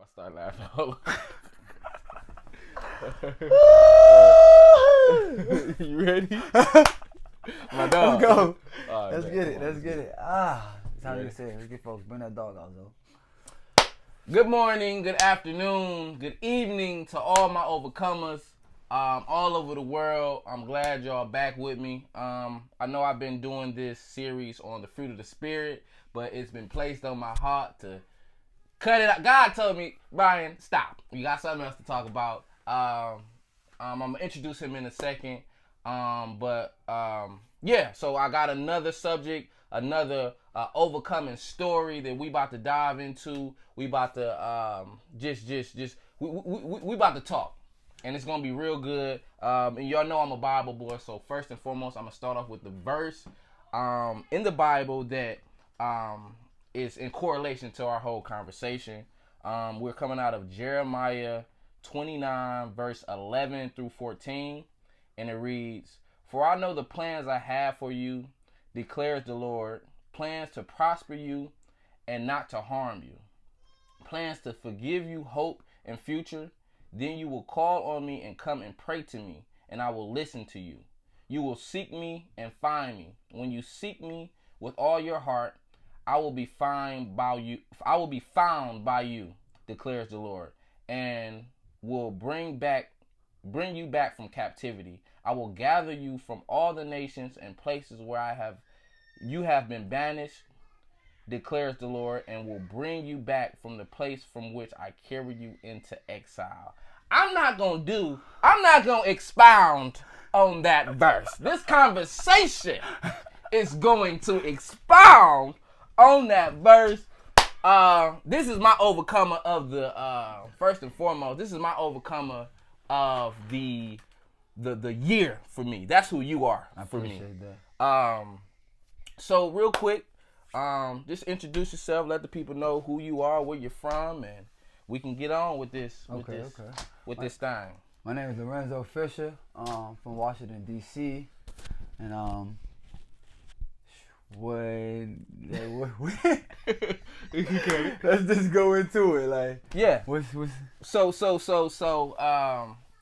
I start laughing. You ready? My dog. Let's go. Right, Let's man, get it. come on, Let's get it. That's how Ready? you say it. Let's get folks. Bring that dog out, though. Good morning, good afternoon, good evening to all my overcomers all over the world. I'm glad y'all back with me. I know I've been doing this series on the fruit of the spirit, but it's been placed on my heart to cut it out. God told me, Brian, stop. You got something else to talk about. I'm gonna introduce him in a second. Yeah. So I got another subject, another overcoming story that we about to dive into. We about to we about to talk, and it's gonna be real good. And y'all know I'm a Bible boy, so first and foremost, I'm gonna start off with the verse in the Bible that is in correlation to our whole conversation. We're coming out of Jeremiah 29, verse 11 through 14, and it reads, "For I know the plans I have for you, declares the Lord, plans to prosper you and not to harm you, plans to forgive you hope and future. Then you will call on me and come and pray to me, and I will listen to you. You will seek me and find me. When you seek me with all your heart, I will be found by you. I will be found by you, declares the Lord, and will bring you back from captivity. I will gather you from all the nations and places where you have been banished, declares the Lord, and will bring you back from the place from which I carried you into exile." I'm not going to expound on that verse. This conversation is going to expound on that verse. This is my overcomer of the first and foremost. This is my overcomer of the year for me. That's who you are for me. I appreciate that. So real quick, just introduce yourself. Let the people know who you are, where you're from, and we can get on with this. This thing. My name is Larenzo Fisher. From Washington D.C. And let's just go into it. Like, yeah. What's So,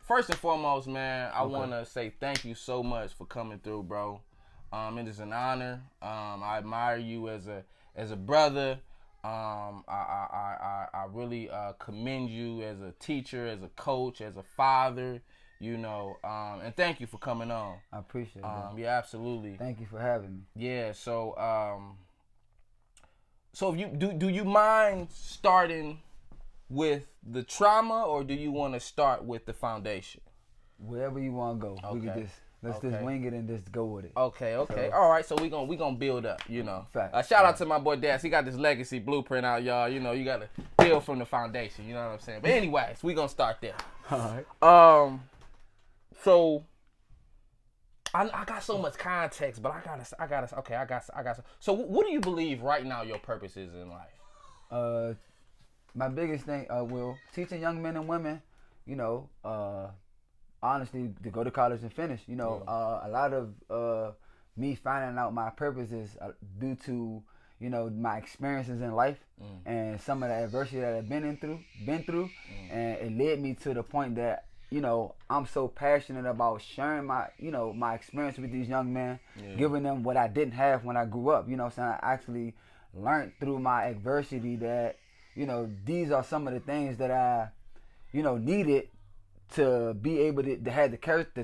first and foremost, man, I want to say thank you so much for coming through, bro. It is an honor. I admire you as a brother. I really commend you as a teacher, as a coach, as a father. You know, and thank you for coming on. I appreciate that. Yeah, absolutely. Thank you for having me. Yeah. So, if you do you mind starting with the trauma, or do you want to start with the foundation? Wherever you want to go, we can just wing it and just go with it. Okay. So, All right. So we gonna build up. You know. Fact. Shout out to my boy Daz. He got this legacy blueprint out, y'all. You know, you gotta build from the foundation. You know what I'm saying? But anyways, we gonna start there. All right. So I got so much context, but I gotta. So what do you believe right now your purpose is in life? My biggest thing, teaching young men and women, you know, honestly, to go to college and finish. You know, a lot of me finding out my purpose is due to, you know, my experiences in life and some of the adversity that I've been through, and it led me to the point that, you know, I'm so passionate about sharing my experience with these young men, giving them what I didn't have when I grew up. You know what I'm saying? I actually learned through my adversity that, you know, these are some of the things that I, you know, needed to be able to have the character,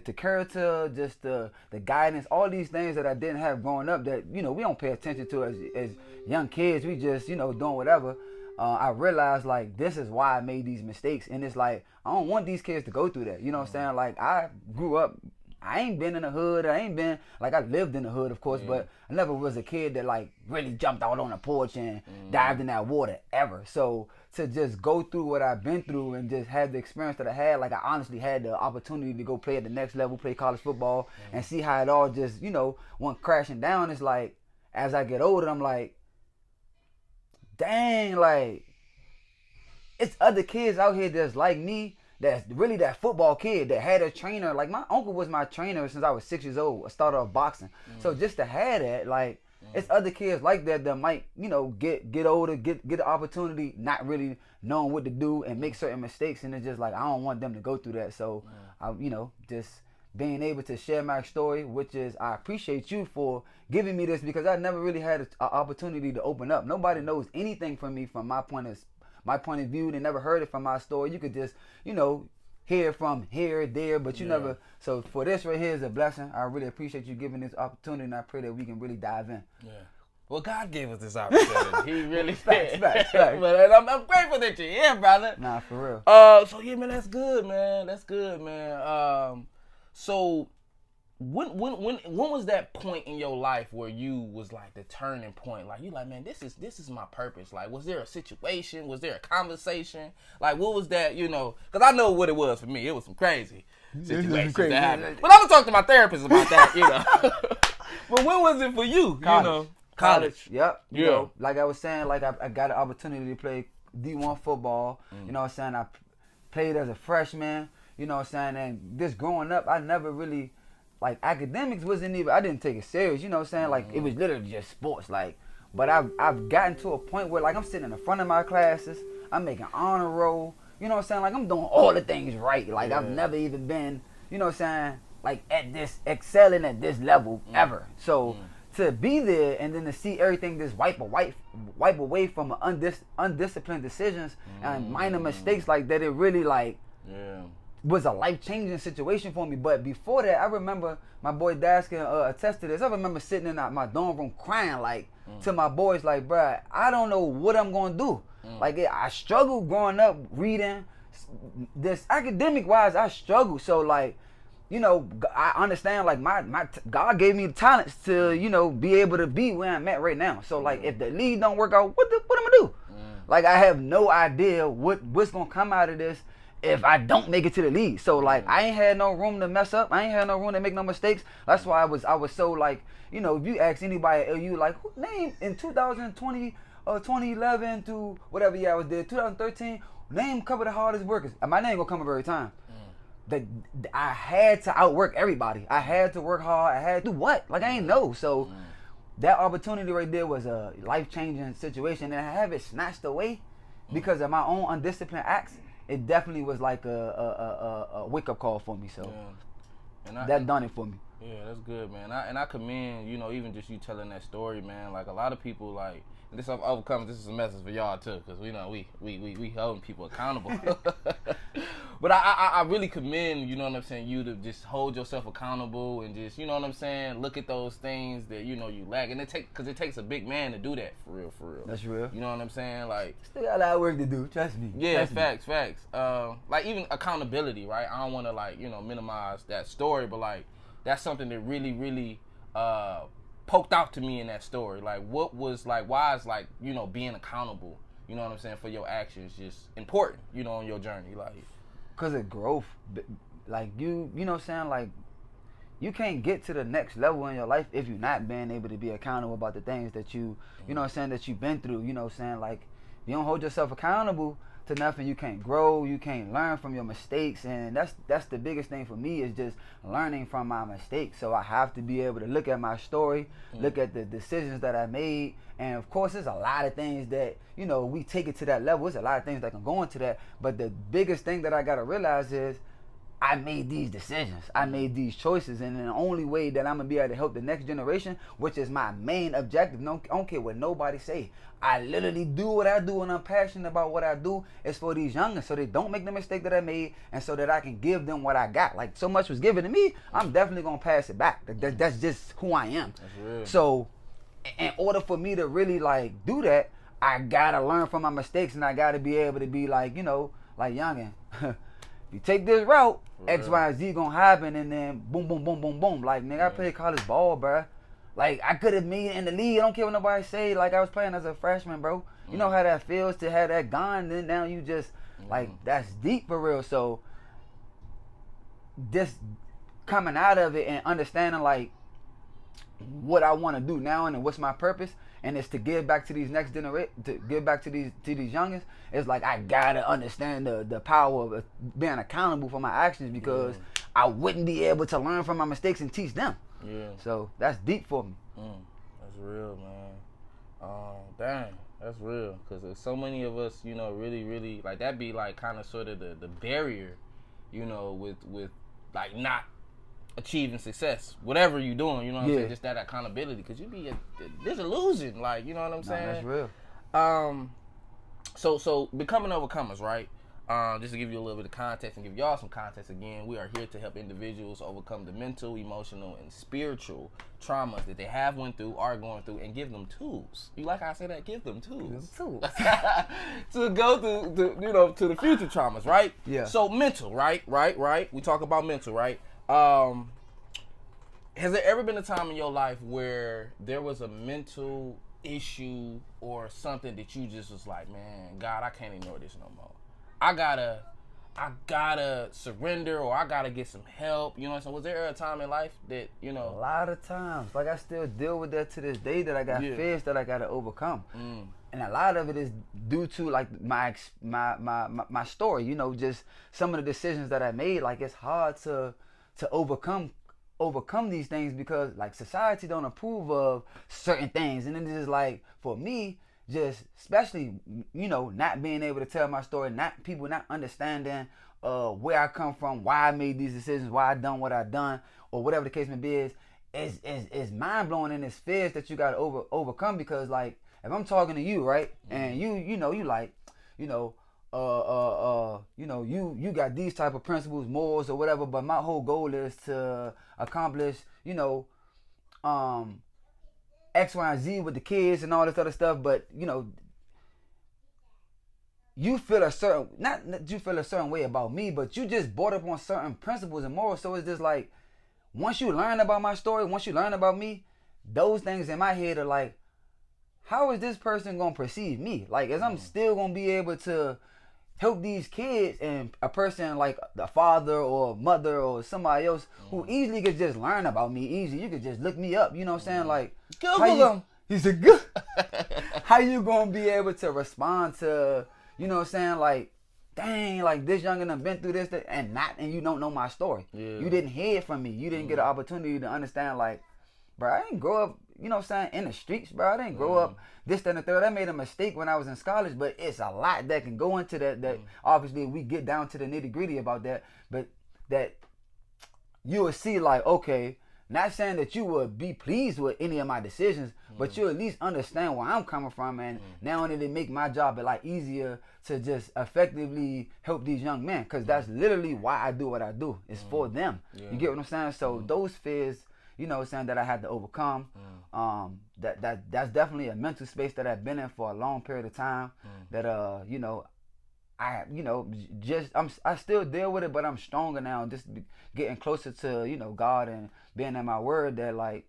just the guidance, all these things that I didn't have growing up that, you know, we don't pay attention to as young kids. We just, you know, doing whatever. I realized, like, this is why I made these mistakes. And it's like, I don't want these kids to go through that. You know what I'm saying? Like, I grew up, I ain't been in the hood. I lived in the hood, of course, but I never was a kid that, like, really jumped out on the porch and dived in that water ever. So to just go through what I've been through and just have the experience that I had, like, I honestly had the opportunity to go play at the next level, play college football, and see how it all just, you know, went crashing down. It's like, as I get older, I'm like, dang, like, it's other kids out here that's like me, that's really that football kid that had a trainer. Like, my uncle was my trainer since I was 6 years old. I started off boxing. So just to have that, like, It's other kids like that might, get older, get the opportunity, not really knowing what to do and make certain mistakes, and it's just like I don't want them to go through that. So, just being able to share my story, which is I appreciate you for giving me this because I never really had an opportunity to open up. Nobody knows anything from me from my point of view. They never heard it from my story. You could just, hear from here, there, but you never. So for this right here is a blessing. I really appreciate you giving this opportunity, and I pray that we can really dive in. Yeah. Well, God gave us this opportunity. He really did. Facts. But I'm grateful that you're here, brother. Nah, for real. So yeah, man, that's good, man. So when was that point in your life where you was like the turning point? Like you like, man, this is my purpose. Like, was there a situation? Was there a conversation? Like, what was that? Because I know what it was for me. It was some crazy situations that happened. But I'm gonna talk to my therapist about that. But when was it for you? College. Yep. Like I was saying, like I got an opportunity to play D1 football. You know what I'm saying? I played as a freshman. You know what I'm saying? And just growing up, I never really, like, academics wasn't even, I didn't take it serious. You know what I'm saying? Like, it was literally just sports. Like, but I've gotten to a point where, like, I'm sitting in the front of my classes. I'm making honor roll. You know what I'm saying? Like, I'm doing all the things right. Like, I've never even been, you know what I'm saying? Like, excelling at this level ever. So, to be there and then to see everything just wipe away from undisciplined decisions and minor mistakes like that, it really, like, was a life-changing situation for me. But before that, I remember, my boy Dash can attest to this, I remember sitting in my dorm room crying, like, to my boys, like, bruh, I don't know what I'm going to do. Like, I struggled growing up reading. This academic-wise, I struggled. So, like, I understand, like, my God gave me the talents to, be able to be where I'm at right now. So, like, if the league don't work out, what am I going to do? Like, I have no idea what's going to come out of this if I don't make it to the league. So, like, I ain't had no room to mess up. I ain't had no room to make no mistakes. That's why I was so, like, if you ask anybody at LU, like, who name in 2020 or 2011 to whatever year I was there, 2013, name a couple of the hardest workers. My name gonna come up every time. That I had to outwork everybody. I had to work hard. I had to do what? Like, I ain't know. So that opportunity right there was a life-changing situation, and I have it snatched away because of my own undisciplined acts. It definitely was like a wake-up call for me. So that done it for me. Yeah, that's good, man. I commend, even just you telling that story, man. Like, a lot of people, like, and this overcomes. This is a message for y'all too, because we holding people accountable. But I really commend, you to just hold yourself accountable and just, look at those things that you lack, and because it takes a big man to do that for real. That's real. You know what I'm saying? Like, still got a lot of work to do. Trust me. Yeah, facts. Like, even accountability, right? I don't want to minimize that story, but like that's something that really poked out to me in that story. Like, what was like, why is like, being accountable, for your actions just important, on your journey, like, cause of growth. Like, you know what I'm saying, like, you can't get to the next level in your life if you're not being able to be accountable about the things that you know what I'm saying, that you've been through. You know what I'm saying, like, if you don't hold yourself accountable to nothing, you can't grow, you can't learn from your mistakes, and that's the biggest thing for me, is just learning from my mistakes. So I have to be able to look at my story, look at the decisions that I made, and of course there's a lot of things that, we take it to that level. There's a lot of things that can go into that, but the biggest thing that I gotta realize is I made these decisions, I made these choices, and the only way that I'm gonna be able to help the next generation, which is my main objective, I don't care what nobody say, I literally do what I do and I'm passionate about what I do, is for these youngins, so they don't make the mistake that I made, and so that I can give them what I got. Like, so much was given to me, I'm definitely gonna pass it back. That's just who I am. That's real. So in order for me to really, like, do that, I gotta learn from my mistakes, and I gotta be able to be like, like, youngin, you take this route, X, Y, and Z gonna happen, and then boom, boom, boom, boom, boom. Like, nigga, I played college ball, bruh. Like, I could have made it in the league. I don't care what nobody say. Like, I was playing as a freshman, bro. You know how that feels to have that gone, then now you just, like, that's deep for real. So, just coming out of it and understanding, like, what I want to do now and what's my purpose, and it's to give back to these next generation, to give back to these youngins. It's like, I gotta understand the power of being accountable for my actions, because I wouldn't be able to learn from my mistakes and teach them. Yeah. So that's deep for me. That's real, man. Dang, that's real. Because so many of us, really, really, like, that be, like, kind of sort of the barrier, with like, not achieving success. Whatever you doing, you know what I'm saying? Just that accountability. Because you be disillusioned, like, you know what I'm saying? That's real. So becoming overcomers, right? Just to give you a little bit of context and give y'all some context again, we are here to help individuals overcome the mental, emotional, and spiritual traumas that they have went through, are going through, and give them tools. You like how I say that? Give them tools. To go through, to the future traumas, right? Yeah. So mental, right? We talk about mental, right? Has there ever been a time in your life where there was a mental issue or something that you just was like, man, God, I can't ignore this no more. I gotta surrender, or I gotta get some help. You know what I'm saying? Was there a time in life that, A lot of times. Like, I still deal with that to this day, that I got fears that I gotta overcome. And a lot of it is due to, like, my story, just some of the decisions that I made. Like, it's hard to overcome these things because, like, society don't approve of certain things. And then it's just like, for me, just especially, not being able to tell my story, people not understanding where I come from, why I made these decisions, why I done what I done, or whatever the case may be, is mind blowing, and it's fears that you gotta overcome. Because, like, if I'm talking to you, right, and you got these type of principles, morals, or whatever, but my whole goal is to accomplish, X, Y, and Z with the kids and all this other stuff, but you feel a certain, not that you feel a certain way about me, but you just brought up on certain principles and morals. So it's just like, once you learn about my story, once you learn about me, those things in my head are like, how is this person gonna perceive me? Like, is I'm still gonna be able to help these kids, and a person like the father or mother or somebody else who easily could just learn about me easy. You could just look me up, you know what I'm saying? Like, Google them. He said, good. How you gonna be able to respond to, you know what I'm saying? Like, dang, like, this youngin' done been through this, and you don't know my story. Yeah. You didn't hear it from me. You didn't get an opportunity to understand, like, bro, I didn't grow up, you know what I'm saying, in the streets, bro. I didn't grow up this, that, and the third. I made a mistake when I was in college, but it's a lot that can go into that obviously we get down to the nitty gritty about that, but that you will see, like, okay, not saying that you would be pleased with any of my decisions, but you at least understand where I'm coming from, and now only to make my job a lot easier to just effectively help these young men, because that's literally why I do what I do. It's for them. Yeah. You get what I'm saying? So those fears, you know what I'm saying, that I had to overcome, that's definitely a mental space that I've been in for a long period of time, that I still deal with it, but I'm stronger now, just getting closer to, God, and being in my word, that, like,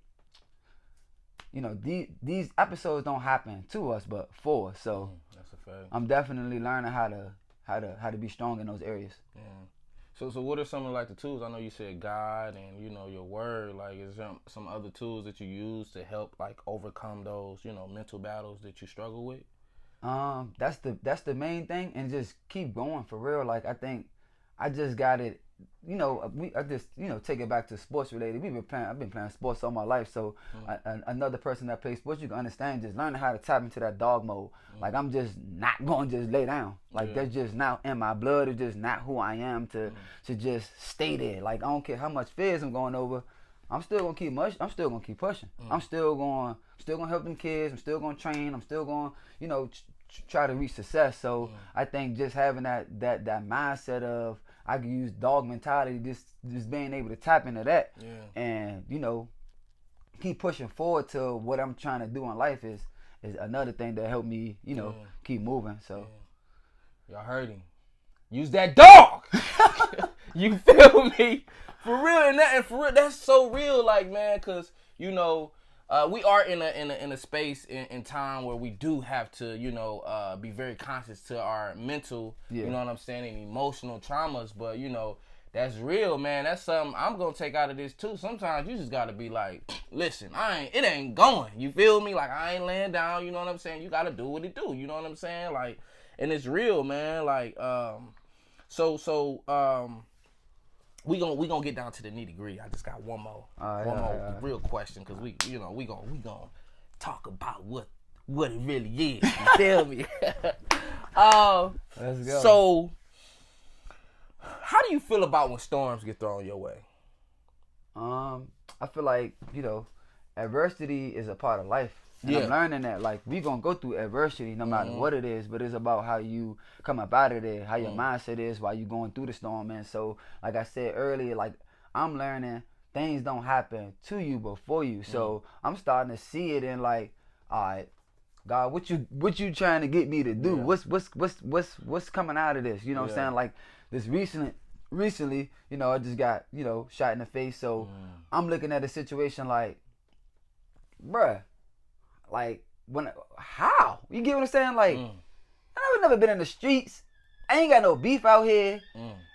these episodes don't happen to us, but for us. So that's a fact. I'm definitely learning how to be strong in those areas. Yeah. So what are some of, like, the tools? I know you said God and, your word. Like, is there some other tools that you use to help, like, overcome those, mental battles that you struggle with? That's the main thing, and just keep going for real. Like, I think I just got it. I just take it back to sports related. I've been playing sports all my life, so another person that plays sports, you can understand, just learning how to tap into that dog mode. Like, I'm just not going to just lay down. Like, that's just not in my blood. It's just not who I am to just stay there. Like, I don't care how much fears I'm going over. I'm still gonna keep I'm still gonna keep pushing. I'm still gonna help them kids. I'm still gonna train. I'm still gonna try to reach success. So I think just having that mindset of, I can use dog mentality, just being able to tap into that, and keep pushing forward to what I'm trying to do in life is another thing that helped me keep moving. So y'all heard him. Use that dog. You feel me? For real, and for real, that's so real, like, man, because we are in a space in time where we do have to be very conscious to our mental, you know what I'm saying, and emotional traumas. But that's real, man. That's something I'm gonna take out of this too. Sometimes you just gotta be like, listen, it ain't going. You feel me? Like, I ain't laying down. You know what I'm saying? You gotta do what it do. You know what I'm saying? Like, and it's real, man. Like, we gonna get down to the nitty gritty. I just got one more real question, because we gonna talk about what it really is. You feel me? Let's go. So, how do you feel about when storms get thrown your way? I feel like, adversity is a part of life. And I'm learning that, like, we gonna go through adversity no matter what it is, but it's about how you come up out of there, how your mindset is while you going through the storm, man. So, like I said earlier, like, I'm learning things don't happen to you but for you. So, I'm starting to see it in, like, all right, God, what you trying to get me to do? What's coming out of this? You know what I'm saying? Like, this recently, I just got, shot in the face. So, I'm looking at the situation like, bruh, like, how? You get what I'm saying? Like, I've never been in the streets. I ain't got no beef out here.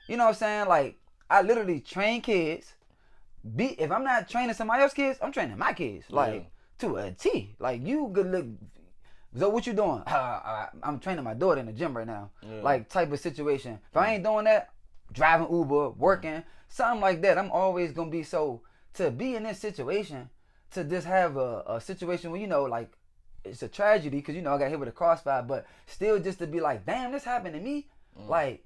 You know what I'm saying? Like, I literally train kids. If I'm not training somebody else's kids, I'm training my kids. Like, to a T. Like, you good look. So what you doing? I'm training my daughter in the gym right now. Like, type of situation. If I ain't doing that, driving Uber, working, something like that, I'm always going to be to be in this situation, to just have a situation where, like, it's a tragedy because, I got hit with a crossfire, but still just to be like, damn, this happened to me. Like,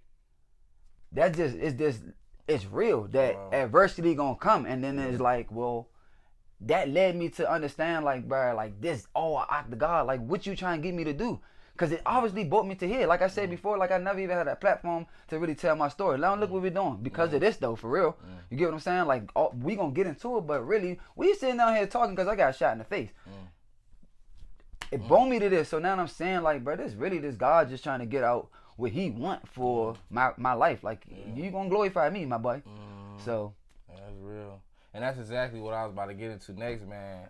it's real that adversity gonna come. And then it's like, well, that led me to understand, like, bro, like, this all act of God. Like, what you trying to get me to do? Because it obviously brought me to here. Like I said before, like, I never even had a platform to really tell my story. Now look what we're doing because of this, though, for real. You get what I'm saying? Like, we gonna get into it, but really, we sitting down here talking because I got shot in the face. It brought me to this. So now I'm saying, like, bro, this God just trying to get out what he want for my life. Like, you gonna glorify me, my boy. So. That's real. And that's exactly what I was about to get into next, man.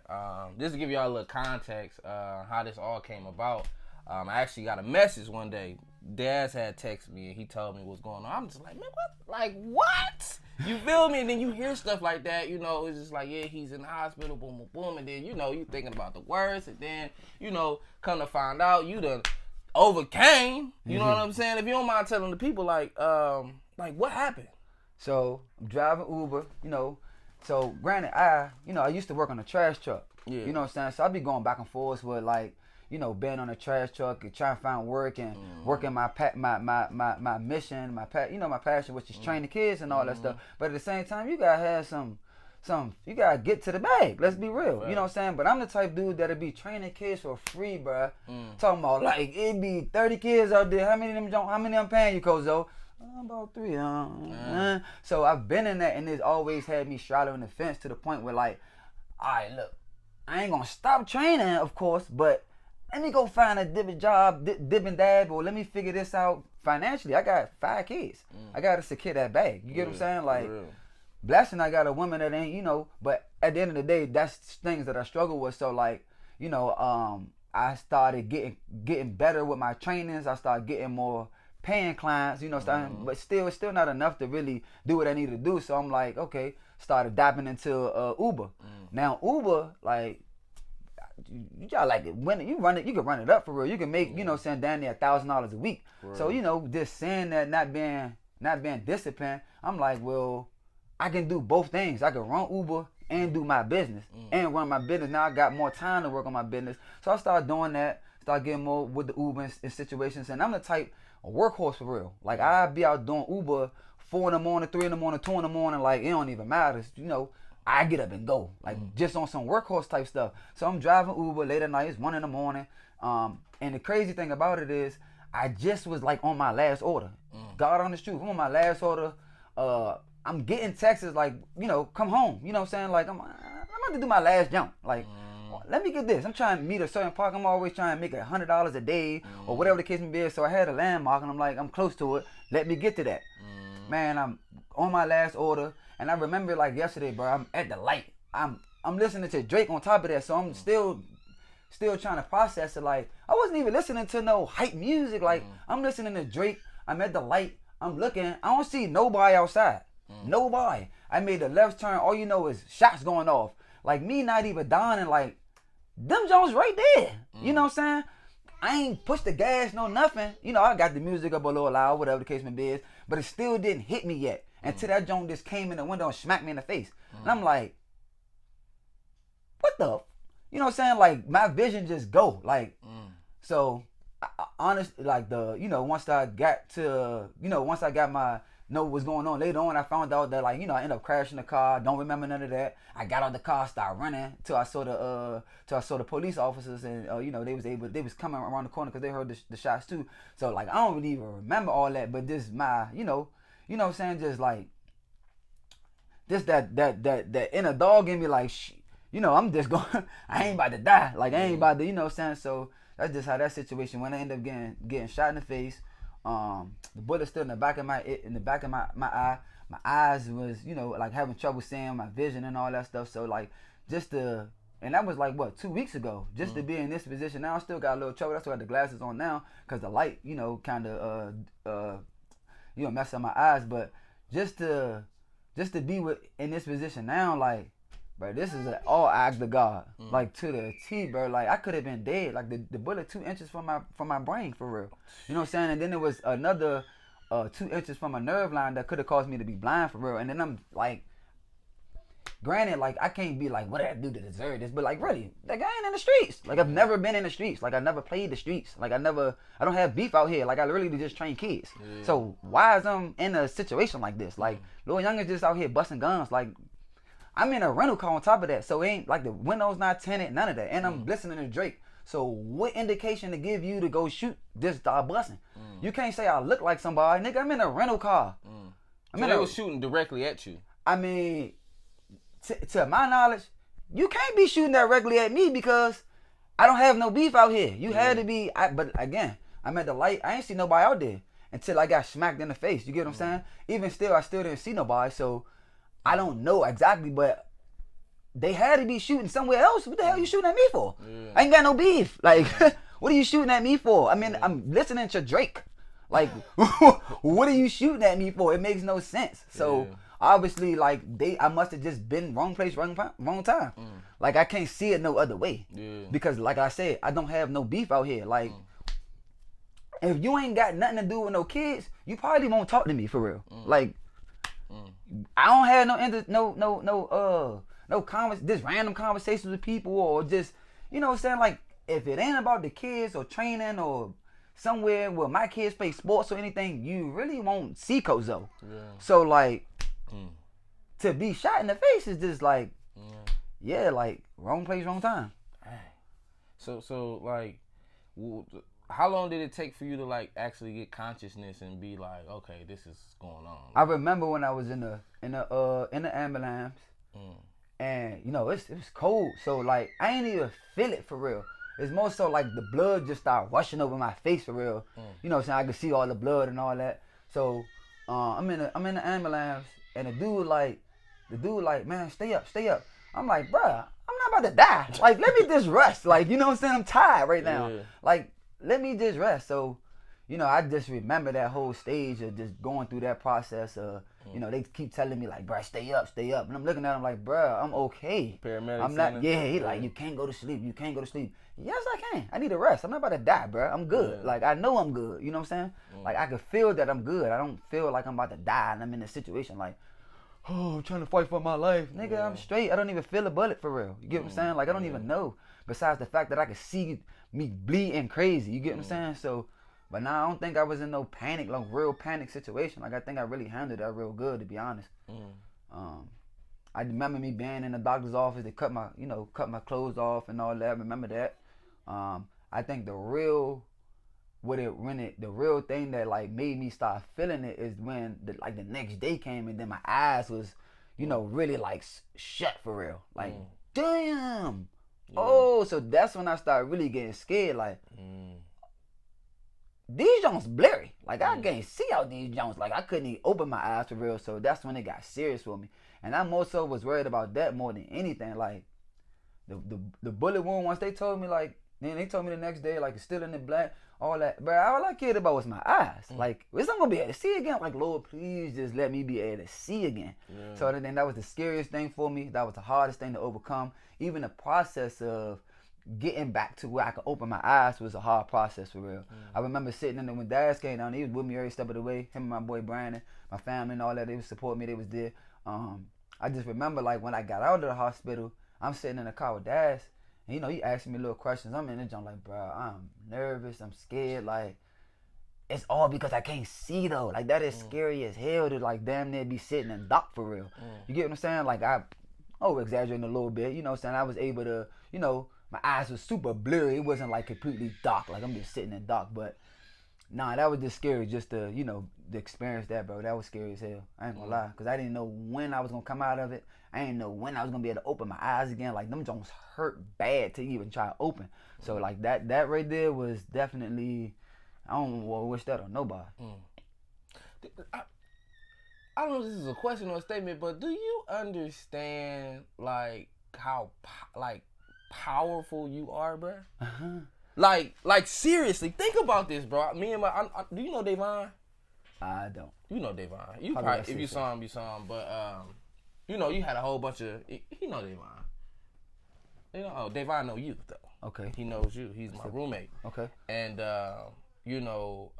Just to give y'all a little context, how this all came about. I actually got a message one day. Daz had texted me and he told me what's going on. I'm just like, man, what? Like, what? You feel me? And then you hear stuff like that, it's just like, yeah, he's in the hospital, boom, boom, boom. And then, you thinking about the worst. And then, come to find out you done overcame. You know what I'm saying? If you don't mind telling the people, like what happened? So, I'm driving Uber, So, granted, I used to work on a trash truck. Yeah. You know what I'm saying? So, I be going back and forth with, like, being on a trash truck and trying to find work and working my mission, my passion, which is training kids and all that stuff. But at the same time, you gotta have some, you gotta get to the bag. Let's be real. Right. You know what I'm saying? But I'm the type dude that'll be training kids for free, bruh. Talking about, like, it be 30 kids out there. How many of them paying you, Kozo? About 3. So I've been in that, and it's always had me straddling the fence to the point where, like, all right, look, I ain't gonna stop training, of course, but let me go find a different job, dib and dab, or let me figure this out financially. I got 5 kids. I gotta secure that bag. You get what I'm saying? Like, blessing, I got a woman that ain't, but at the end of the day, that's things that I struggle with. So, like, I started getting better with my trainings. I started getting more paying clients, but still, it's still not enough to really do what I need to do. So I'm like, okay, started dabbing into Uber. Now Uber, like, you got, like, when you run it, you can run it up for real. You can make, down there $1,000 a week. Right. So just saying that, not being disciplined, I'm like, well, I can do both things. I can run Uber and do my business and run my business. Now I got more time to work on my business. So I started doing that, start getting more with the Uber in situations. And I'm the type of workhorse for real. Like, I be out doing Uber 4 in the morning, 3 in the morning, 2 in the morning. Like, it don't even matter. I get up and go, like, just on some workhorse type stuff. So I'm driving Uber late at night. It's 1 in the morning. And the crazy thing about it is, I just was, like, on my last order. God honest truth, I'm on my last order. I'm getting texts like, come home. You know what I'm saying? Like, I'm about to do my last jump. Like, let me get this. I'm trying to meet a certain park. I'm always trying to make $100 a day or whatever the case may be. So I had a landmark and I'm like, I'm close to it. Let me get to that. Man, I'm on my last order. And I remember, like, yesterday, bro, I'm at the light. I'm listening to Drake on top of that. So I'm still trying to process it. Like, I wasn't even listening to no hype music. Like, I'm listening to Drake. I'm at the light. I'm looking. I don't see nobody outside. Nobody. I made the left turn. All you know is shots going off. Like, me not even dying, and, like, them Jones right there. You know what I'm saying? I ain't pushed the gas, no nothing. I got the music up a little loud, whatever the case may be. But it still didn't hit me yet. Until that Jones just came in the window and smacked me in the face. And I'm like, what the? you know what I'm saying, like my vision just go like. So honestly, like once I got to, once I got my know what was going on later on, I found out that like, I ended up crashing the car. Don't remember none of that. I got out the car, started running till I saw the police officers, and they was coming around the corner because they heard the shots too. So like I don't really even remember all that, but this my what I'm saying, just like this that inner dog in me, like I'm just going. I ain't about to die. Like I ain't about to, what I'm saying. So that's just how that situation went. I ended up getting shot in the face. The bullet still in the back of my eye. My eyes was, like having trouble seeing, my vision and all that stuff. So like and that was like what, 2 weeks ago. Just to be in this position now, I still got a little trouble. That's why I got the glasses on now, because the light, kind of mess up my eyes. But just to be in this position now, like, bro, this is an all act of God, like to the T, bro. Like I could have been dead. Like the bullet 2 inches from my brain, for real. You know what I'm saying? And then there was another 2 inches from a nerve line that could have caused me to be blind, for real. And then I'm like, granted, like I can't be like, what did I do to deserve this? But like, really, like I ain't in the streets. Like I've never been in the streets. Like I never played the streets. Like I don't have beef out here. Like I really just train kids. Yeah. So why is I'm in a situation like this? Like Lil Young is just out here busting guns. Like I'm in a rental car on top of that, so it ain't like the windows not tinted, none of that. And I'm listening to Drake. So what indication to give you to go shoot this start busting? You can't say I look like somebody, nigga. I'm in a rental car. So they was shooting directly at you. I mean, to my knowledge, you can't be shooting directly at me because I don't have no beef out here. You had to be. But again, I'm at the light. I ain't see nobody out there until I got smacked in the face. You get what I'm saying? Even still, I still didn't see nobody. So I don't know exactly, but they had to be shooting somewhere else. What the hell are you shooting at me for? Yeah. I ain't got no beef. Like, what are you shooting at me for? I mean, I'm listening to Drake. Like, what are you shooting at me for? It makes no sense. So obviously, like I must have just been wrong place, wrong time. Like I can't see it no other way. Yeah. Because like I said, I don't have no beef out here. Like, if you ain't got nothing to do with no kids, you probably won't talk to me for real. Like. I don't have just random conversations with people, or just, you know what I'm saying, like if it ain't about the kids or training or somewhere where my kids play sports or anything, you really won't see Kozo. Yeah. So like to be shot in the face is just like like wrong place, wrong time. So like how long did it take for you to like actually get consciousness and be like, okay, this is going on? I remember when I was in the ambulance, and it was cold, so like I ain't even feel it for real. It's more so like the blood just started rushing over my face for real. You know what I'm saying? I could see all the blood and all that. So I'm in the ambulance, and the dude like, man, stay up. I'm like, bruh, I'm not about to die. Like, let me just rest. Like, you know what I'm saying? I'm tired right now. Yeah. Like, let me just rest. So, I just remember that whole stage of just going through that process of, they keep telling me like, bruh, stay up. And I'm looking at them like, bruh, I'm okay. Paramedics. I'm not, he like, you can't go to sleep. Yes, I can. I need a rest. I'm not about to die, bruh. I'm good. Yeah. Like, I know I'm good. You know what I'm saying? Like, I can feel that I'm good. I don't feel like I'm about to die and I'm in a situation like, oh, I'm trying to fight for my life. Nigga, I'm straight. I don't even feel a bullet for real. You get what I'm saying? Like, I don't even know. Besides the fact that I can see me bleeding crazy. You get what I'm saying? So, but now I don't think I was in no panic, like real panic situation. Like, I think I really handled that real good, to be honest. I remember me being in the doctor's office. They cut my clothes off and all that. I remember that. I think the real thing that like made me start feeling it is when the next day came, and then my eyes was, really like shut for real. Like, damn. Yeah. Oh, so that's when I started really getting scared. Like, these joints blurry. Like, I can't see out these joints. Like, I couldn't even open my eyes for real. So that's when it got serious for me. And I more so was worried about that more than anything. Like, the bullet wound, once they told me, like, then they told me the next day, like, it's still in the black, all that. But all I cared about was my eyes. Like, was I gonna be able to see again? Like, Lord, please just let me be able to see again. Yeah. So then that was the scariest thing for me. That was the hardest thing to overcome. Even the process of getting back to where I could open my eyes was a hard process for real. I remember sitting in there when Dad came down. He was with me every step of the way. Him and my boy Brandon, my family and all that. They would support me. They was there. I just remember like when I got out of the hospital, I'm sitting in the car with Dad, And, you know, he asking me little questions. I'm in the joint like, bro, I'm nervous. I'm scared. Like, it's all because I can't see though. Like that is scary as hell to like damn near be sitting in dock for real. You get what I'm saying? Like I exaggerating a little bit. You know what I'm saying? I was able to, you know, my eyes was super blurry. It wasn't like completely dark. Like I'm just sitting in dock. But nah, that was just scary just to, you know, to experience that, bro. That was scary as hell. I ain't gonna lie. Because I didn't know when I was gonna come out of it. I didn't know when I was gonna be able to open my eyes again. Like them joints hurt bad to even try to open. So like that right there was definitely, I don't wish that on nobody. I don't know if this is a question or a statement, but do you understand like how powerful you are, bro? Like seriously, think about this, bro. Me and do you know Davon? I don't. You know Davon. You probably if you saw him, But you know, you had a whole bunch of. You know Davon. You know, Davon know you though. Okay. He knows you. He's my roommate. Okay. And you know,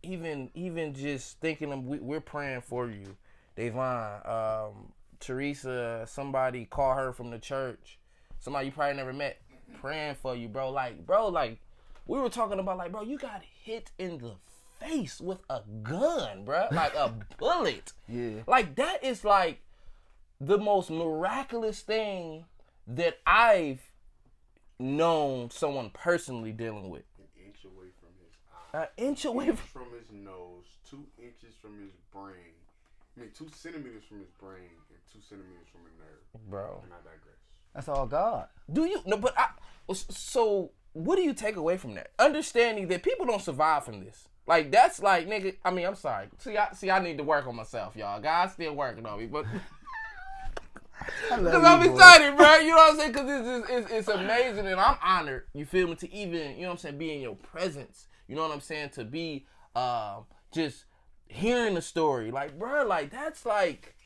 even just thinking of, we're praying for you, Davon. Teresa, somebody call her from the church. Somebody you probably never met, praying for you, bro. Like we were talking about, like, bro, you got hit in the face with a gun, bro, like a bullet. Yeah. Like that is like the most miraculous thing that I've known someone personally dealing with. An inch away from his eye. An inch away from his nose, 2 inches from his brain. I mean, 2 centimeters from his brain and 2 centimeters from a nerve. Bro. And I digress. That's all God. Do you? No, but so what do you take away from that? Understanding that people don't survive from this. Like, that's like, nigga, I mean, I'm sorry. See, I need to work on myself, y'all. God's still working on me, but... Because I'm excited, bro. You know what I'm saying? Because it's amazing, and I'm honored, you feel me, to even, you know what I'm saying, be in your presence. You know what I'm saying? To be just hearing the story. Like, bro, like, that's like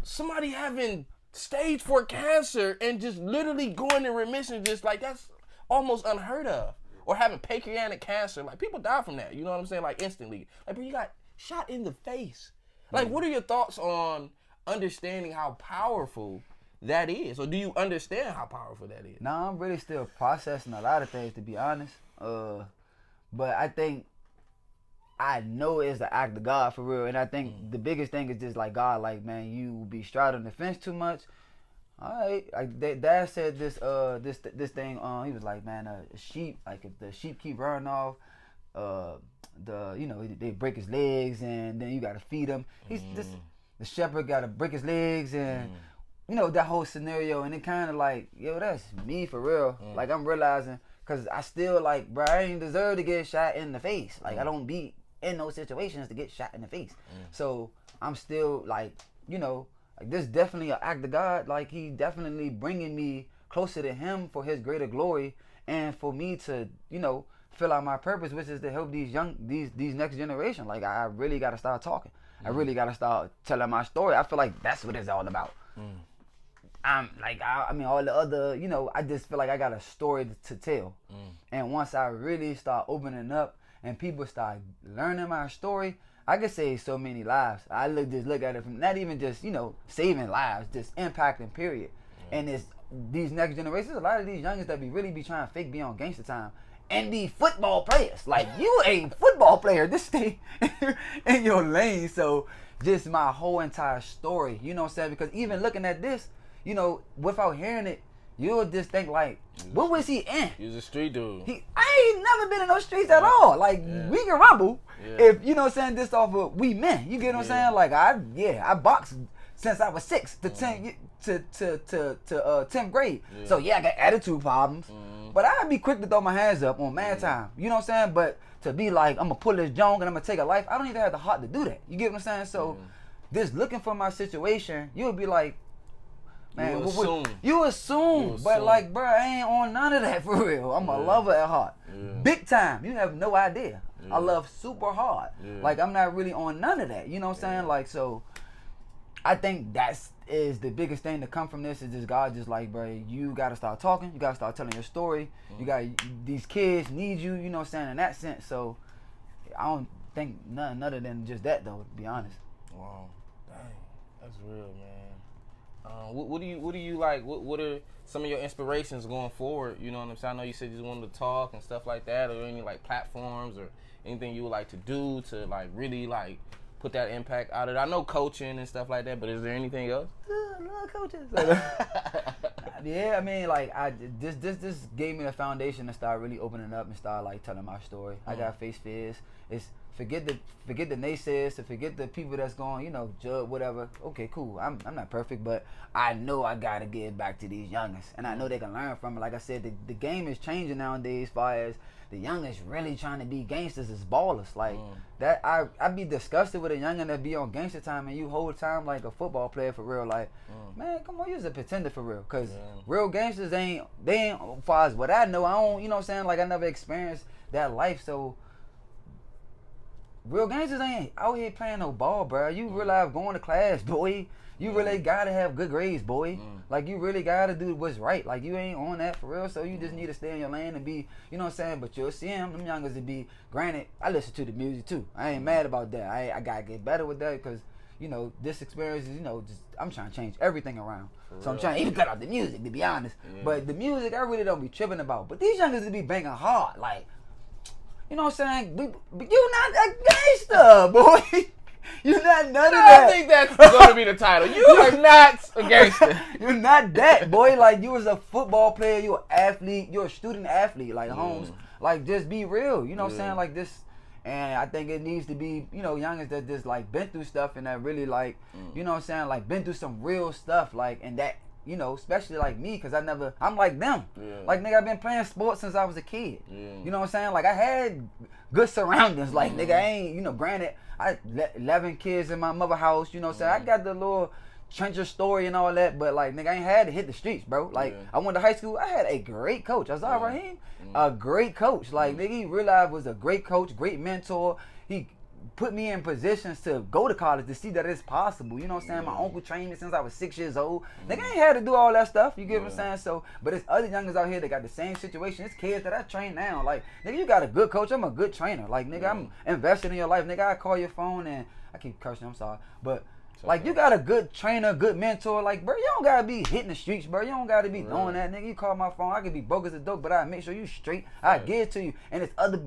somebody having stage 4 cancer and just literally going in remission. Just like, that's almost unheard of. Or having pancreatic cancer. Like, people die from that. You know what I'm saying? Like, instantly. Like, bro, you got shot in the face. Like, what are your thoughts on understanding how powerful that is? Or do you understand how powerful that is? Nah, I'm really still processing a lot of things, to be honest. But I think I know it's the act of God for real. And I think the biggest thing is just like, God, like, man, you be straddling the fence too much. All right, like Dad said this thing. He was like, man, a sheep, like if the sheep keep running off, they break his legs and then you gotta feed him. The shepherd gotta break his legs and you know that whole scenario. And it kind of like, yo, that's me for real. Like I'm realizing, cause I still like, bro, I ain't deserve to get shot in the face. Like I don't be in those situations to get shot in the face. So I'm still like, you know. Like this definitely an act of God. Like he definitely bringing me closer to him for his greater glory and for me to, you know, fill out my purpose, which is to help these next generation. Like I really got to start talking. I really got to start telling my story. I feel like that's what it's all about. I'm like, I mean, all the other, you know, I just feel like I got a story to tell. And once I really start opening up and people start learning my story, I could save so many lives. I just look at it from not even just, you know, saving lives, just impacting, period. And it's these next generations, a lot of these youngins that really be trying to fake be on gangster time and be football players. Like, you ain't football player. This stay in your lane. So just my whole entire story, you know what I'm saying? Because even looking at this, you know, without hearing it, you'll just think like, what was he in? He was a street dude. I ain't never been in those streets at all. Like, we can rumble if, you know what I'm saying, this off of we men. You get what I'm saying? Like, I boxed since I was 6 to 10 to 10th grade. So, I got attitude problems. But I'd be quick to throw my hands up on man time. You know what I'm saying? But to be like, I'm going to pull this junk and I'm going to take a life, I don't even have the heart to do that. You get what I'm saying? So, just looking for my situation, you'll be like, man, you assume. But like, bro, I ain't on none of that for real. I'm a lover at heart. Big time. You have no idea. I love super hard. Like, I'm not really on none of that. You know what I'm saying? Like, so I think that's is the biggest thing to come from this is just God just like, bro, you got to start talking. You got to start telling your story. You got these kids need you, you know what I'm saying, in that sense. So I don't think nothing other than just that, though, to be honest. Wow. Dang. That's real, man. What do you like? What are some of your inspirations going forward? You know what I'm saying? I know you said you just wanted to talk and stuff like that, or any like platforms or anything you would like to do to like really like put that impact out of it. I know coaching and stuff like that, but is there anything else? I love coaches. Yeah, I mean, like this gave me the foundation to start really opening up and start like telling my story. I got face fears. It's forget the naysayers, to forget the people that's going, judge whatever. Okay, cool. I'm not perfect, but I know I gotta get back to these youngins, and I know they can learn from it. Like I said, the game is changing nowadays. As far as the youngins really trying to be gangsters as ballers, like that. I be disgusted with a youngin that be on gangster time and you whole time like a football player for real. Like, man, come on, you's a pretender for real. Cause real gangsters they ain't far as what I know. I don't, you know what I'm saying? Like I never experienced that life, so. Real gangsters ain't out here playing no ball, bro. You realize going to class, boy. You really gotta have good grades, boy. Like you really gotta do what's right. Like you ain't on that for real, so you just need to stay in your lane and be, you know what I'm saying? But you'll see them youngers to be. Granted, I listen to the music too. I ain't mad about that. I gotta get better with that because, this experience is, just I'm trying to change everything around. So I'm trying to even cut out the music, to be honest. But the music, I really don't be tripping about. But these youngers to be banging hard, like. You know what I'm saying? You not a gangster, boy. You're not none of that. I think that's going to be the title. You are not a gangster. You're not that, boy. Like, you was a football player. You're an athlete. You're a student athlete. Like, Holmes. Like, just be real. You know what I'm saying? Like, this. And I think it needs to be, youngins that just, like, been through stuff and that really, like, you know what I'm saying? Like, been through some real stuff. Like, and that. Especially like me, because I'm like them. Like, nigga, I've been playing sports since I was a kid. You know what I'm saying? Like, I had good surroundings. Like, nigga, I ain't, granted, I 11 kids in my mother house, you know what I'm saying? I got the little trencher story and all that, but, like, nigga, I ain't had to hit the streets, bro. Like, I went to high school, I had a great coach. Azar Rahim, a great coach. Like, nigga, he realized was a great coach, great mentor. He put me in positions to go to college to see that it's possible. You know what I'm saying? My uncle trained me since I was 6 years old. Nigga ain't had to do all that stuff. You get what I'm saying? So, but it's other youngers out here that got the same situation. It's kids that I train now. Like, nigga, you got a good coach. I'm a good trainer. Like, nigga, I'm invested in your life. Nigga, I call your phone and I keep cursing. I'm sorry, but. Like, you got a good trainer, good mentor. Like, bro, you don't got to be hitting the streets, bro. You don't got to be doing that, nigga. You call my phone. I could be broke as a dope, but I make sure you straight. I give it to you. And it's other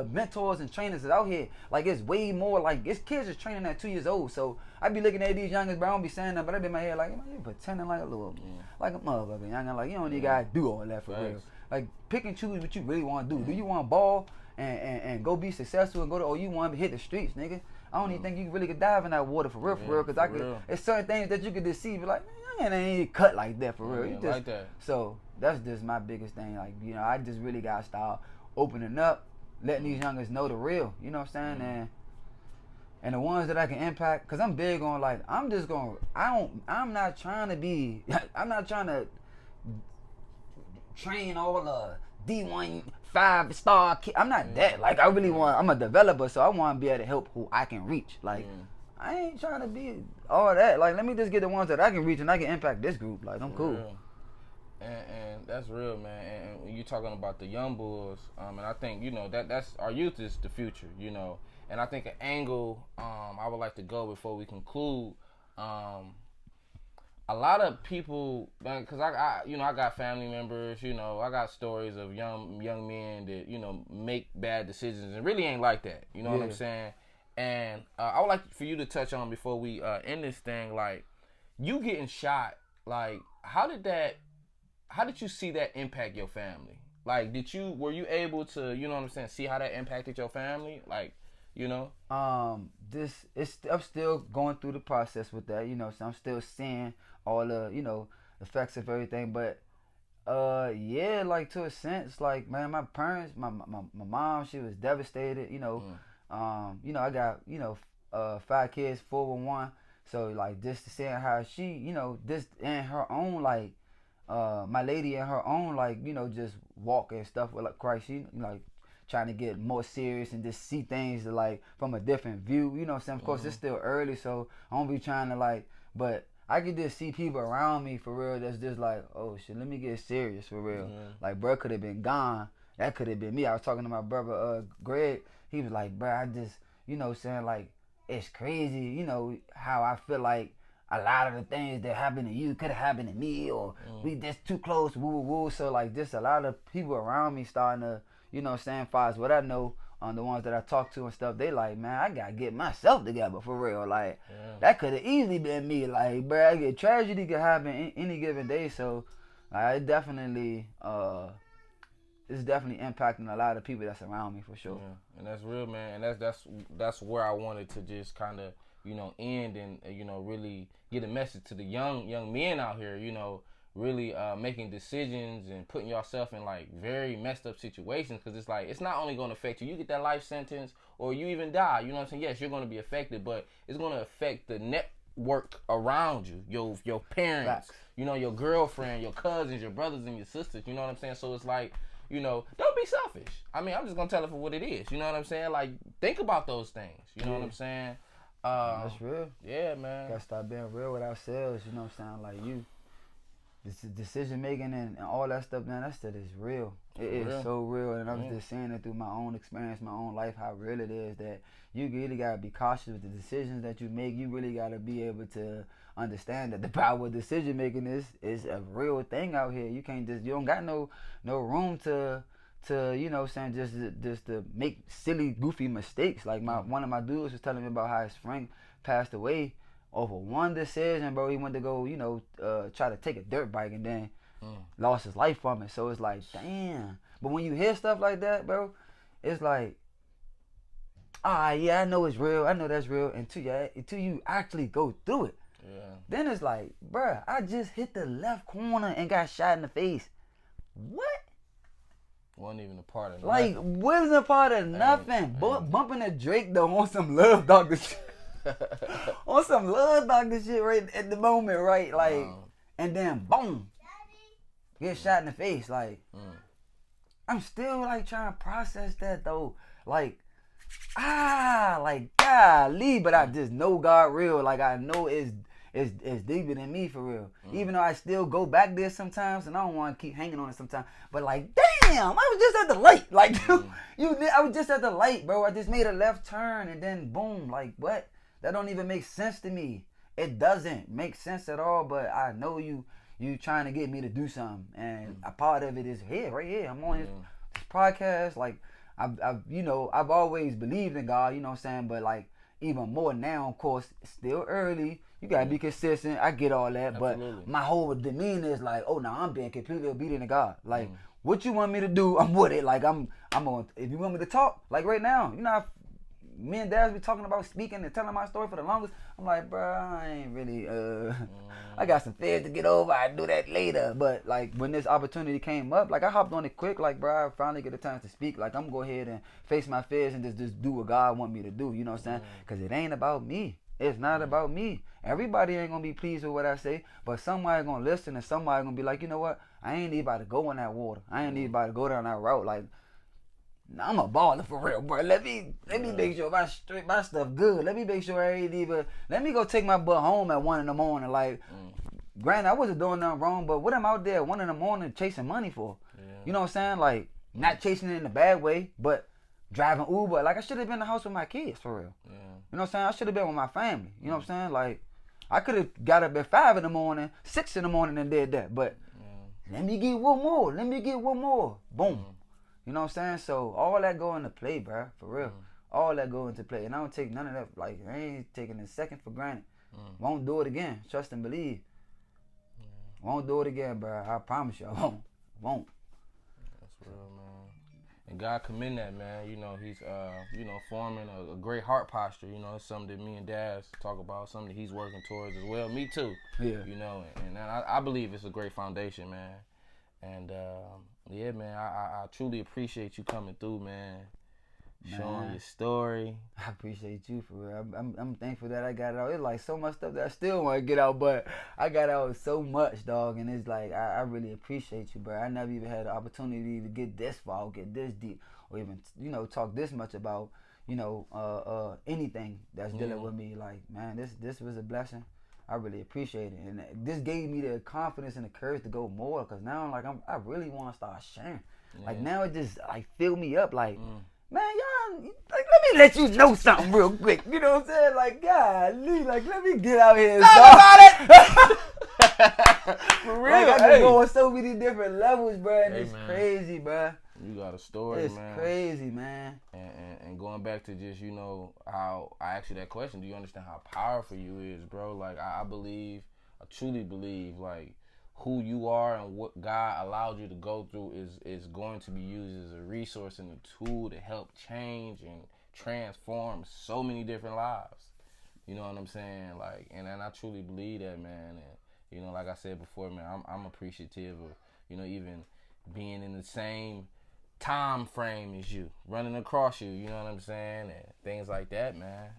mentors and trainers that's out here. Like, it's way more. Like, it's kids that's training at 2 years old. So, I be looking at these youngers, bro. I don't be saying that, but I be in my head like, man, you pretending like a little, like a motherfucker. Youngin. Like, you don't even got to do all that for real. Like, pick and choose what you really want to do. Do you want to ball and go be successful and go to, or you want to hit the streets, nigga? I don't even think you really could dive in that water for real, because I could. It's certain things that you could deceive, like, man, I ain't cut like that for real. You just, like that. So that's just my biggest thing. Like, I just really gotta start opening up, letting these youngers know the real. You know what I'm saying? And the ones that I can impact, cause I'm big on like I'm not trying to be. I'm not trying to train all the D1 5-star kid. I'm not that. Like, I really I'm a developer, so I want to be able to help who I can reach. Like, I ain't trying to be all that. Like, let me just get the ones that I can reach and I can impact this group. Like, I'm cool. And that's real, man. And when you're talking about the young bulls, and I think, that's our youth is the future, And I think an angle I would like to go before we conclude, a lot of people, because I got family members, I got stories of young men that, make bad decisions and really ain't like that. You know what I'm saying? And I would like for you to touch on before we end this thing, like, you getting shot, like, how did you see that impact your family? Like, were you able to, see how that impacted your family? Like, I'm still going through the process with that, so I'm still seeing all the, effects of everything, but like, to a sense, like, man, my parents, my mom, she was devastated, I got, 5 kids, 4 with 1, so, like, just to seeing how she, this in her own, like, my lady in her own, like, just walk and stuff with, like, Christ, she, like, trying to get more serious and just see things like from a different view, you know what I'm saying? Of course, it's still early, so I don't be trying to, like, but I could just see people around me for real that's just like, oh shit, let me get serious for real. Like, bro could have been gone. That could have been me. I was talking to my brother Greg. He was like, bro, I just, saying, like, it's crazy, how I feel like a lot of the things that happened to you could have happened to me, or we just too close, woo woo woo. So like just a lot of people around me starting to, you know, saying far as what I know, the ones that I talk to and stuff, they like, man, I gotta get myself together for real. Like that could have easily been me. Like, bro, I get tragedy could happen any given day. So it definitely it's definitely impacting a lot of people that's around me for sure. Yeah. And that's real, man. And that's where I wanted to just kind of, you know, end and, you know, really get a message to the young men out here, you know, really making decisions and putting yourself in like very messed up situations, because it's like it's not only going to affect you. You get that life sentence or you even die, you know what I'm saying? Yes, you're going to be affected, but it's going to affect the network around you, your parents, you know, your girlfriend, your cousins, your brothers and your sisters, you know what I'm saying? So it's like, you know, don't be selfish. I mean, I'm just going to tell it for what it is, you know what I'm saying? Like, think about those things, you know what I'm saying? That's real. Yeah, man. Gotta start being real with ourselves, you know what I'm saying? Like you, this decision making and all that stuff, man, that stuff is real. It is so real, and I'm just seeing it through my own experience, my own life, how real it is that you really gotta be cautious with the decisions that you make. You really gotta be able to understand that the power of decision making is a real thing out here. You can't just, you don't got no room to you know what I'm saying, just to make silly goofy mistakes. Like one of my dudes was telling me about how his friend passed away over one decision, bro. He went to go, you know, try to take a dirt bike and then lost his life from it. So it's like, damn. But when you hear stuff like that, bro, it's like, yeah, I know it's real. I know that's real. Until you actually go through it. Yeah. Then it's like, bro, I just hit the left corner and got shot in the face. What? Wasn't even a part of nothing. Like, wasn't a part of nothing. Bumping a Drake though on some Love Doctor shit. On some Love Doctor shit right at the moment, right? Like, and then boom, get shot in the face. Like, I'm still like trying to process that though. Like, like golly, but I just know God real. Like I know it's deeper than me for real. Even though I still go back there sometimes, and I don't want to keep hanging on it sometimes. But like, damn, I was just at the light. Like, I was just at the light, bro. I just made a left turn, and then boom, like what? That don't even make sense to me. It doesn't make sense at all. But I know you trying to get me to do something, and a part of it is here, right here. I'm on this podcast. Like, I've always believed in God. You know what I'm saying? But like, even more now, of course, it's still early. You gotta be consistent. I get all that, absolutely. But my whole demeanor is like, oh no, I'm being completely obedient to God. Like, what you want me to do, I'm with it. Like I'm on. If you want me to talk, like right now, you know, me and Dad be talking about speaking and telling my story for the longest. I'm like, bro, I ain't really. I got some fears to get over. I do that later. But like when this opportunity came up, like I hopped on it quick. Like, bro, I finally get a chance to speak. Like I'm gonna go ahead and face my fears and just do what God want me to do. You know what I'm saying? Because it ain't about me. It's not about me. Everybody ain't gonna be pleased with what I say, but somebody gonna listen and somebody gonna be like, you know what? I ain't need about to go in that water. I ain't need about to go down that route. Like, I'm a baller for real, bro. Let me make sure my stuff good. Let me make sure I ain't even. Let me go take my butt home at 1 a.m. Like, granted, I wasn't doing nothing wrong, but what am I out there at 1 a.m. chasing money for? Yeah. You know what I'm saying? Like, not chasing it in a bad way, but driving Uber. Like, I should have been in the house with my kids for real. Yeah. You know what I'm saying? I should have been with my family. You know what I'm saying? Like, I could have got up at 5 a.m, 6 a.m, and did that. But let me get one more. Let me get one more. Boom. You know what I'm saying? So all that go into play, bro. For real. All that go into play. And I don't take none of that. Like, I ain't taking a second for granted. Won't do it again. Trust and believe. Won't do it again, bro. I promise you, I won't. That's real, man. And God commend that, man. You know, he's, forming a great heart posture. You know, it's something that me and Dad talk about, something that he's working towards as well. Me too. Yeah. You know, and I believe it's a great foundation, man. And, yeah, man, I truly appreciate you coming through, man. Showing your story. I appreciate you for real. I'm thankful that I got it out. It's like so much stuff that I still want to get out, but I got out so much, dog. And it's like I really appreciate you, bro. I never even had the opportunity to get this far, get this deep, or even talk this much about anything that's dealing with me. Like, man, this was a blessing. I really appreciate it, and this gave me the confidence and the courage to go more. Cause now, like, I really want to start sharing. Yeah. Like now, it just like fill me up. Like. man, y'all, like, let me let you know something real quick. You know what I'm saying? Like, golly, like, let me get out here and Talk about it. For real, like, I can go on so many different levels, bro, and Hey, it's man. crazy, bro. You got a story, It's man. crazy, man. And going back to just, you know, how I asked you that question, do you understand how powerful you is, bro? Like, I truly believe, like, who you are and what God allowed you to go through is going to be used as a resource and a tool to help change and transform so many different lives. You know what I'm saying? Like, and I truly believe that, man. And, you know, like I said before, man, I'm appreciative of, you know, even being in the same time frame as you, running across you, you know what I'm saying, and things like that, man.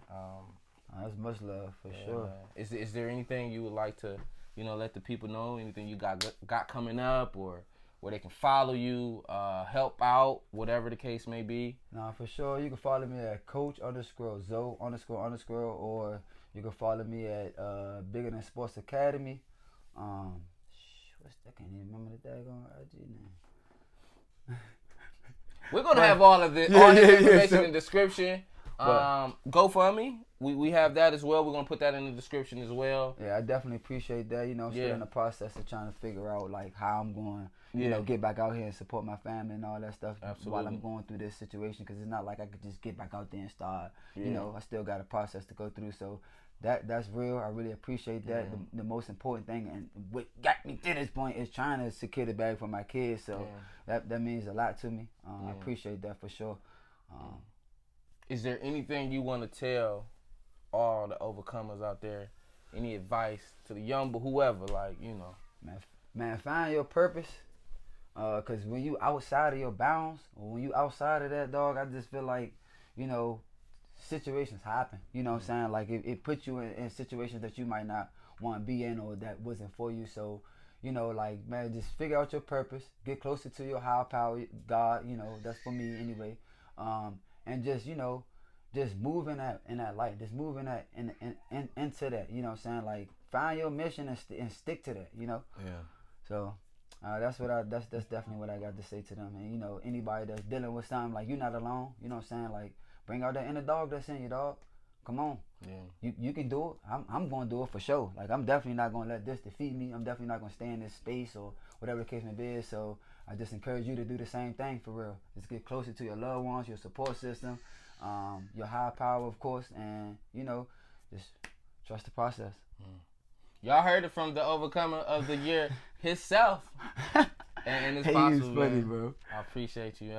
That's much love for Yeah, sure. man. Is there anything you would like to, you know, let the people know? Anything you got coming up, or where they can follow you, help out, whatever the case may be? Nah, for sure. You can follow me at Coach_Zoe__, or you can follow me at Bigger Than Sports Academy. What's that? I can't even remember the daggone IG name. We're gonna have all of this, information in the description. But, GoFundMe, we have that as well. We're gonna put that in the description as well. Yeah, I definitely appreciate that. You know, I'm still in the process of trying to figure out like how I'm going, you know, get back out here and support my family and all that stuff while I'm going through this situation. Because it's not like I could just get back out there and start. You know, I still got a process to go through. So that's real. I really appreciate that. The most important thing and what got me to this point is trying to secure the bag for my kids. So that means a lot to me. I appreciate that for sure. Is there anything you want to tell all the overcomers out there? Any advice to the young, but whoever, like, you know? Man, find your purpose. Because when you outside of your bounds, or when you outside of that, dog, I just feel like, you know, situations happen. You know what I'm saying? Like, it puts you in situations that you might not want to be in or that wasn't for you. So, you know, like, man, just figure out your purpose. Get closer to your higher power, God. You know, that's for me anyway. And just, you know, just move in that light. Just move in that into that. You know what I'm saying? Like, find your mission and stick to that. You know. Yeah. So that's definitely what I got to say to them. And you know, anybody that's dealing with something, like, you're not alone. You know what I'm saying? Like, bring out that inner dog that's in you, dog. Come on. Yeah. You can do it. I'm gonna do it for sure. Like, I'm definitely not gonna let this defeat me. I'm definitely not gonna stay in this space or whatever the case may be. So I just encourage you to do the same thing for real. Just get closer to your loved ones, your support system, your higher power, of course, and, you know, just trust the process. Y'all heard it from the overcomer of the year himself. And it's possible, funny, man. bro. I appreciate you.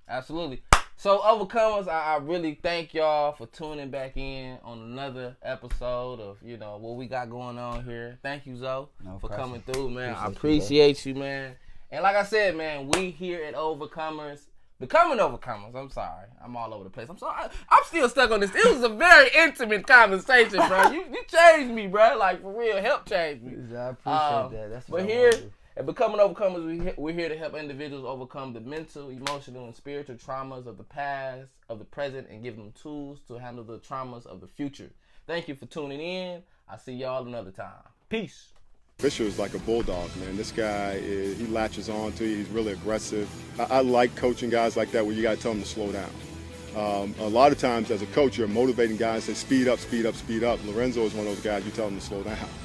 Absolutely. So, overcomers, I really thank y'all for tuning back in on another episode of, you know, what we got going on here. Thank you, Zoe, for coming through, man. I appreciate you, man. And like I said, man, we here at Overcomers, becoming overcomers. I'm sorry, I'm all over the place. I'm sorry, I'm still stuck on this. It was a very intimate conversation, bro. You changed me, bro. Like, for real, help change me. I appreciate that. That's what but I here want to do. at Becoming Overcomers, we're here to help individuals overcome the mental, emotional, and spiritual traumas of the past, of the present, and give them tools to handle the traumas of the future. Thank you for tuning in. I'll see y'all another time. Peace. Fisher is like a bulldog, man. This guy, he latches on to you. He's really aggressive. I like coaching guys like that where you got to tell them to slow down. A lot of times as a coach, you're motivating guys to speed up, speed up, speed up. Larenzo is one of those guys you tell them to slow down.